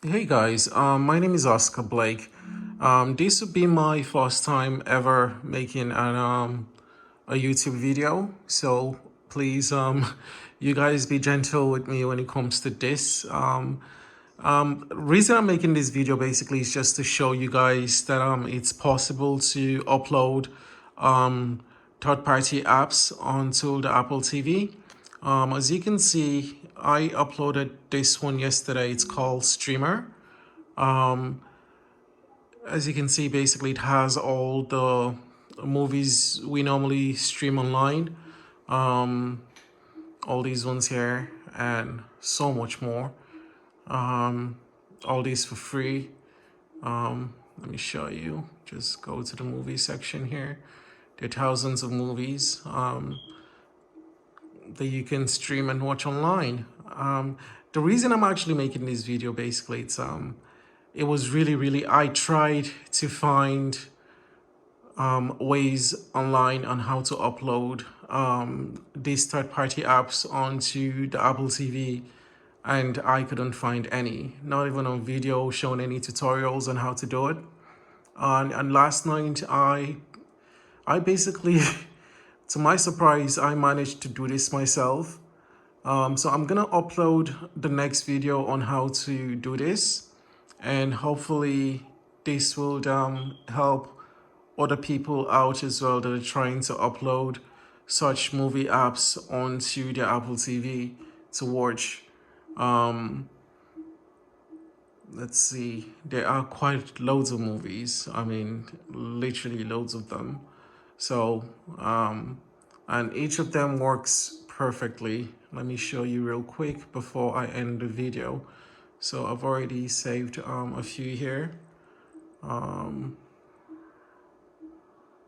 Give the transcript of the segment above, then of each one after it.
Hey guys, my name is Oscar Blake. This would be my first time ever making a YouTube video, so please you guys be gentle with me when it comes to this. Reason I'm making this video basically is just to show you guys that it's possible to upload third-party apps onto the Apple TV. As you can see, I uploaded this one yesterday. It's called Streamer. As you can see, basically it has all the movies we normally stream online, all these ones here, and so much more. All these for free. Let me show you. Just go to the movie section here. There are thousands of movies that you can stream and watch online. The reason I'm actually making this video, basically, it was really, I tried to find ways online on how to upload these third-party apps onto the Apple TV, and I couldn't find any, not even a video showing any tutorials on how to do it. And last night, I basically, to my surprise, I managed to do this myself. So I'm gonna upload the next video on how to do this, and hopefully this will help other people out as well that are trying to upload such movie apps onto their Apple TV to watch. Let's see, there are quite loads of movies. I mean, literally loads of them. So, and each of them works perfectly. Let me show you real quick before I end the video. So I've already saved a few here.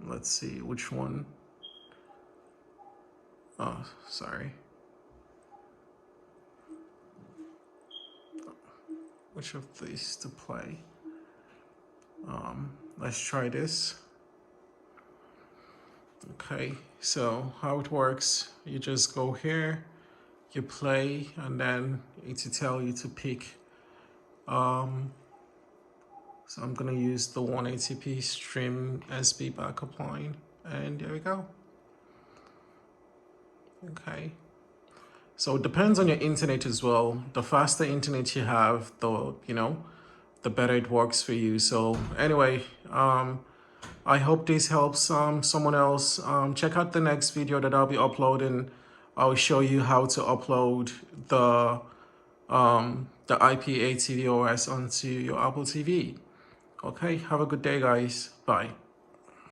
Let's see which one. Oh, sorry. Which of these to play? Let's try this. Okay, so how it works, you just go here, you play, and then it's to tell you to pick. So I'm gonna use the 180p stream SB backup line, and there we go. Okay. So it depends on your internet as well. The faster internet you have, the better it works for you. So anyway, I hope this helps someone else. Check out the next video that I'll be uploading. I'll show you how to upload the IPA tvOS onto your Apple TV. Okay, have a good day, guys. Bye.